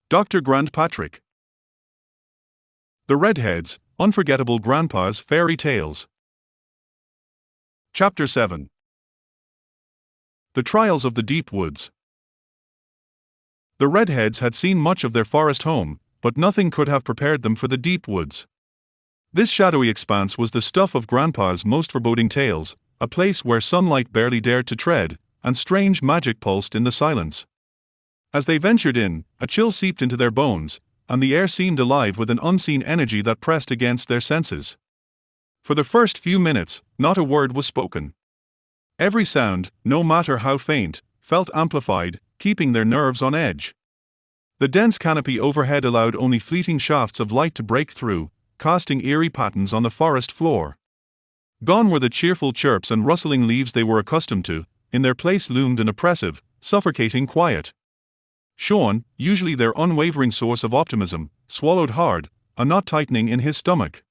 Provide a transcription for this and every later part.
Dr. Grant Patrick. The Redheads, Unforgettable Grandpa's Fairy Tales. Chapter 7. The Trials of the Deep Woods. The Redheads had seen much of their forest home, but nothing could have prepared them for the deep woods. This shadowy expanse was the stuff of Grandpa's most foreboding tales, a place where sunlight barely dared to tread, and strange magic pulsed in the silence. As they ventured in, a chill seeped into their bones, and the air seemed alive with an unseen energy that pressed against their senses. For the first few minutes, not a word was spoken. Every sound, no matter how faint, felt amplified, keeping their nerves on edge. The dense canopy overhead allowed only fleeting shafts of light to break through, casting eerie patterns on the forest floor. Gone were the cheerful chirps and rustling leaves they were accustomed to. In their place loomed an oppressive, suffocating quiet. Sean, usually their unwavering source of optimism, swallowed hard, a knot tightening in his stomach.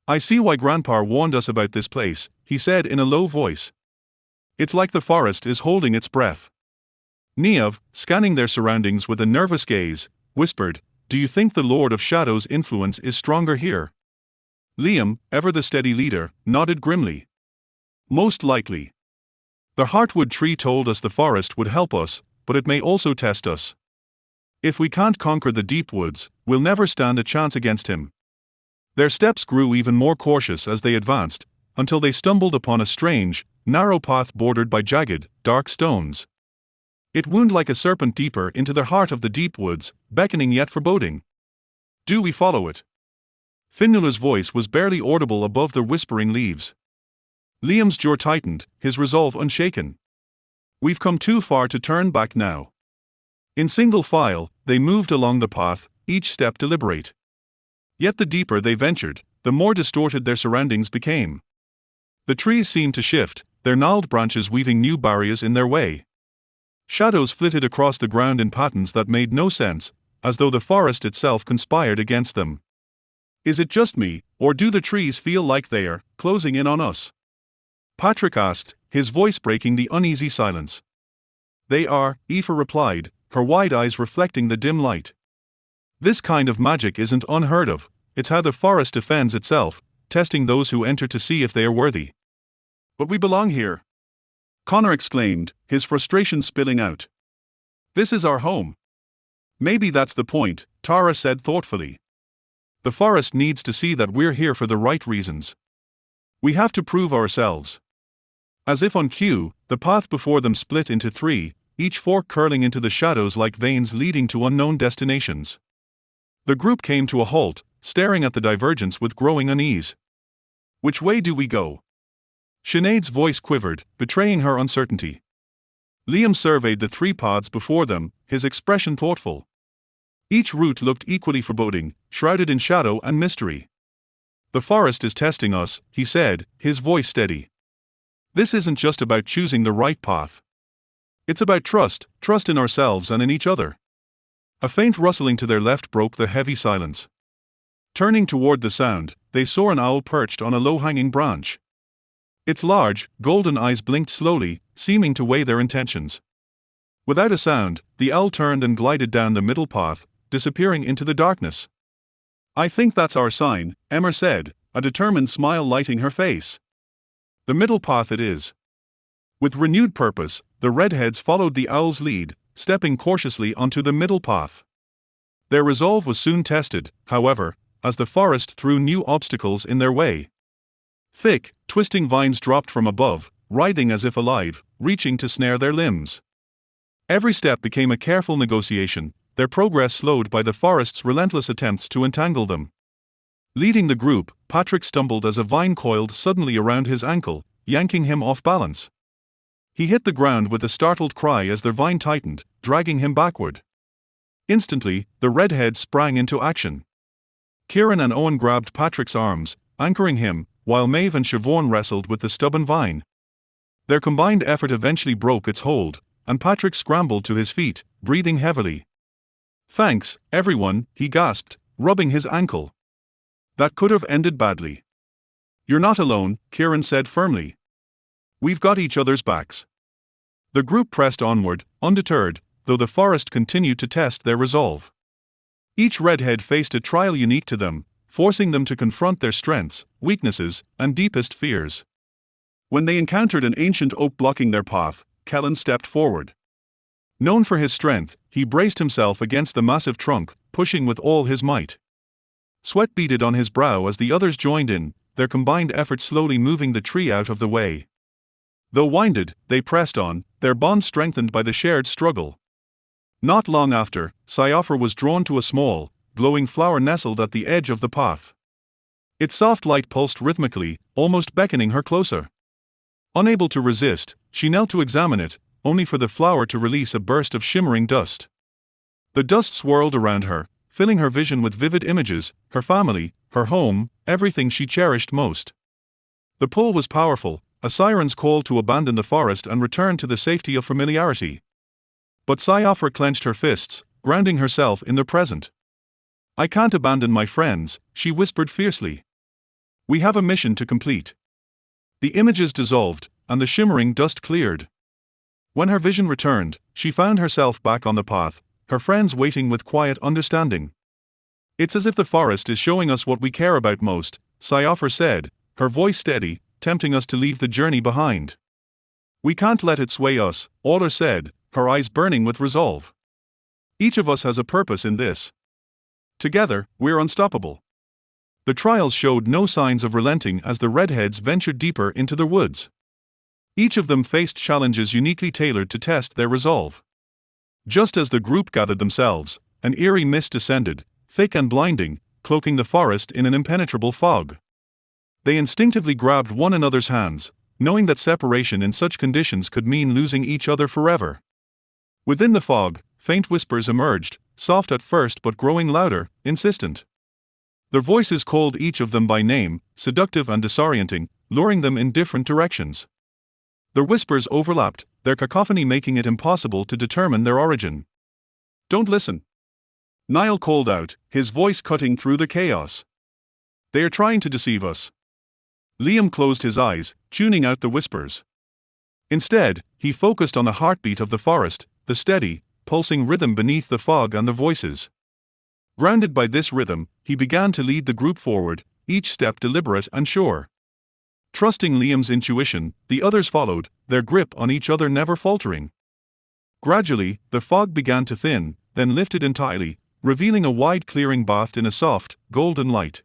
"I see why Grandpa warned us about this place," he said in a low voice. "It's like the forest is holding its breath." Niev, scanning their surroundings with a nervous gaze, whispered, "Do you think the Lord of Shadow's influence is stronger here?" Liam, ever the steady leader, nodded grimly. "Most likely. The Heartwood tree told us the forest would help us, but it may also test us. If we can't conquer the deep woods, we'll never stand a chance against him." Their steps grew even more cautious as they advanced, until they stumbled upon a strange, narrow path bordered by jagged, dark stones. It wound like a serpent deeper into the heart of the deep woods, beckoning yet foreboding. "Do we follow it?" Finuala's voice was barely audible above the whispering leaves. Liam's jaw tightened, his resolve unshaken. "We've come too far to turn back now." In single file, they moved along the path, each step deliberate. Yet the deeper they ventured, the more distorted their surroundings became. The trees seemed to shift, their gnarled branches weaving new barriers in their way. Shadows flitted across the ground in patterns that made no sense, as though the forest itself conspired against them. "Is it just me, or do the trees feel like they're closing in on us?" Patrick asked, his voice breaking the uneasy silence. "They are," Aoife replied, her wide eyes reflecting the dim light. "This kind of magic isn't unheard of, it's how the forest defends itself, testing those who enter to see if they are worthy." "But we belong here," Connor exclaimed, his frustration spilling out. "This is our home." "Maybe that's the point," Tara said thoughtfully. "The forest needs to see that we're here for the right reasons. We have to prove ourselves." As if on cue, the path before them split into three, each fork curling into the shadows like veins leading to unknown destinations. The group came to a halt, staring at the divergence with growing unease. "Which way do we go?" Sinead's voice quivered, betraying her uncertainty. Liam surveyed the three paths before them, his expression thoughtful. Each route looked equally foreboding, shrouded in shadow and mystery. "The forest is testing us," he said, his voice steady. "This isn't just about choosing the right path. It's about trust in ourselves and in each other." A faint rustling to their left broke the heavy silence. Turning toward the sound, they saw an owl perched on a low-hanging branch. Its large, golden eyes blinked slowly, seeming to weigh their intentions. Without a sound, the owl turned and glided down the middle path, disappearing into the darkness. "I think that's our sign," Emma said, a determined smile lighting her face. "The middle path it is." With renewed purpose, the Redheads followed the owl's lead, stepping cautiously onto the middle path. Their resolve was soon tested, however, as the forest threw new obstacles in their way. Thick, twisting vines dropped from above, writhing as if alive, reaching to snare their limbs. Every step became a careful negotiation, their progress slowed by the forest's relentless attempts to entangle them. Leading the group, Patrick stumbled as a vine coiled suddenly around his ankle, yanking him off balance. He hit the ground with a startled cry as the vine tightened, dragging him backward. Instantly, the Redheads sprang into action. Kieran and Owen grabbed Patrick's arms, anchoring him, while Maeve and Siobhan wrestled with the stubborn vine. Their combined effort eventually broke its hold, and Patrick scrambled to his feet, breathing heavily. "Thanks, everyone," he gasped, rubbing his ankle. "That could have ended badly." "You're not alone," Kieran said firmly. "We've got each other's backs." The group pressed onward, undeterred, though the forest continued to test their resolve. Each redhead faced a trial unique to them, forcing them to confront their strengths, weaknesses, and deepest fears. When they encountered an ancient oak blocking their path, Kellen stepped forward. Known for his strength, he braced himself against the massive trunk, pushing with all his might. Sweat beaded on his brow as the others joined in, their combined effort slowly moving the tree out of the way. Though winded, they pressed on, their bond strengthened by the shared struggle. Not long after, Cyopher was drawn to a small, glowing flower nestled at the edge of the path. Its soft light pulsed rhythmically, almost beckoning her closer. Unable to resist, she knelt to examine it, only for the flower to release a burst of shimmering dust. The dust swirled around her, filling her vision with vivid images, her family, her home, everything she cherished most. The pull was powerful, a siren's call to abandon the forest and return to the safety of familiarity. But Cyopher clenched her fists, grounding herself in the present. "I can't abandon my friends," she whispered fiercely. "We have a mission to complete." The images dissolved, and the shimmering dust cleared. When her vision returned, she found herself back on the path, her friends waiting with quiet understanding. "It's as if the forest is showing us what we care about most," Cyopher said, her voice steady, tempting us to leave the journey behind. "We can't let it sway us," Aller said, her eyes burning with resolve. "Each of us has a purpose in this. Together, we're unstoppable." The trials showed no signs of relenting as the redheads ventured deeper into the woods. Each of them faced challenges uniquely tailored to test their resolve. Just as the group gathered themselves, an eerie mist descended, thick and blinding, cloaking the forest in an impenetrable fog. They instinctively grabbed one another's hands, knowing that separation in such conditions could mean losing each other forever. Within the fog, faint whispers emerged, soft at first but growing louder, insistent. Their voices called each of them by name, seductive and disorienting, luring them in different directions. Their whispers overlapped, their cacophony making it impossible to determine their origin. "Don't listen," Niall called out, his voice cutting through the chaos. "They are trying to deceive us." Liam closed his eyes, tuning out the whispers. Instead, he focused on the heartbeat of the forest, the steady, pulsing rhythm beneath the fog and the voices. Grounded by this rhythm, he began to lead the group forward, each step deliberate and sure. Trusting Liam's intuition, the others followed, their grip on each other never faltering. Gradually, the fog began to thin, then lifted entirely, revealing a wide clearing bathed in a soft, golden light.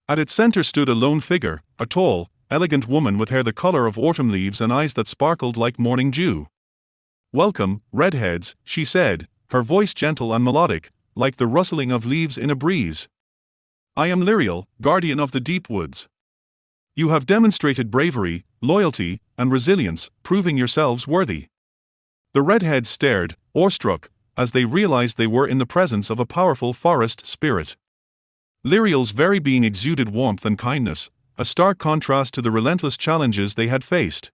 At its center stood a lone figure, a tall, elegant woman with hair the color of autumn leaves and eyes that sparkled like morning dew. "Welcome, Redheads," she said, her voice gentle and melodic, like the rustling of leaves in a breeze. "I am Lyriel, guardian of the deep woods. You have demonstrated bravery, loyalty, and resilience, proving yourselves worthy." The Redheads stared, awestruck, as they realized they were in the presence of a powerful forest spirit. Lyriel's very being exuded warmth and kindness, a stark contrast to the relentless challenges they had faced.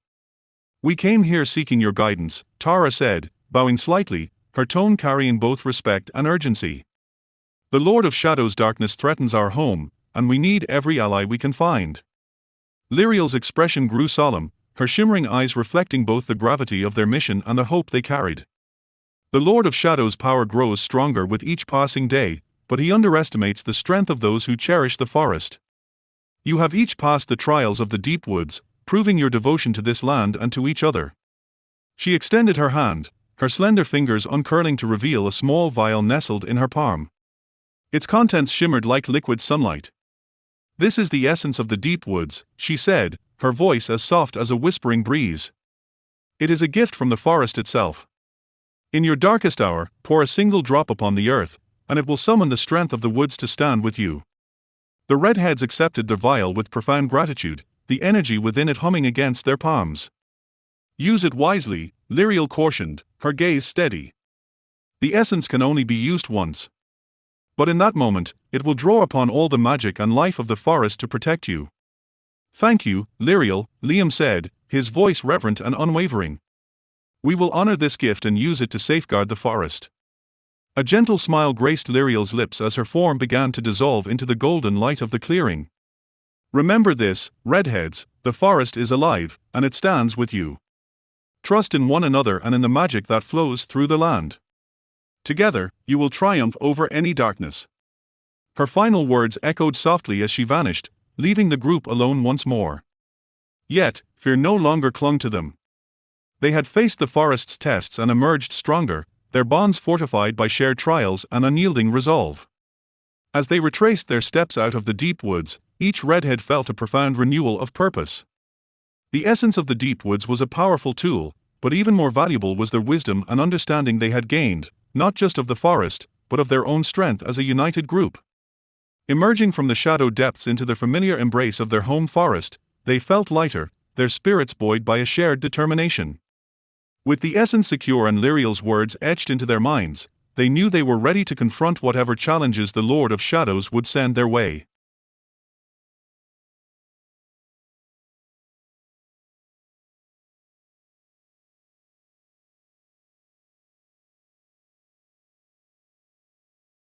"We came here seeking your guidance," Tara said, bowing slightly, her tone carrying both respect and urgency. "The Lord of Shadow's darkness threatens our home, and we need every ally we can find." Lyriel's expression grew solemn, her shimmering eyes reflecting both the gravity of their mission and the hope they carried. "The Lord of Shadow's power grows stronger with each passing day, but he underestimates the strength of those who cherish the forest. You have each passed the trials of the deep woods, proving your devotion to this land and to each other." She extended her hand, her slender fingers uncurling to reveal a small vial nestled in her palm. Its contents shimmered like liquid sunlight. "This is the essence of the deep woods," she said, her voice as soft as a whispering breeze. "It is a gift from the forest itself. In your darkest hour, pour a single drop upon the earth, and it will summon the strength of the woods to stand with you." The Redheads accepted the vial with profound gratitude, the energy within it humming against their palms. "Use it wisely," Lyriel cautioned, her gaze steady. "The essence can only be used once. But in that moment, it will draw upon all the magic and life of the forest to protect you." "Thank you, Lyriel," Liam said, his voice reverent and unwavering. "We will honor this gift and use it to safeguard the forest." A gentle smile graced Lyriel's lips as her form began to dissolve into the golden light of the clearing. "Remember this, Redheads, the forest is alive, and it stands with you. Trust in one another and in the magic that flows through the land." Together, you will triumph over any darkness." Her final words echoed softly as she vanished, leaving the group alone once more. Yet, fear no longer clung to them. They had faced the forest's tests and emerged stronger, their bonds fortified by shared trials and unyielding resolve. As they retraced their steps out of the deep woods, each redhead felt a profound renewal of purpose. The essence of the deep woods was a powerful tool, but even more valuable was the wisdom and understanding they had gained, not just of the forest, but of their own strength as a united group. Emerging from the shadow depths into the familiar embrace of their home forest, they felt lighter, their spirits buoyed by a shared determination. With the essence secure and Lyriel's words etched into their minds, they knew they were ready to confront whatever challenges the Lord of Shadows would send their way.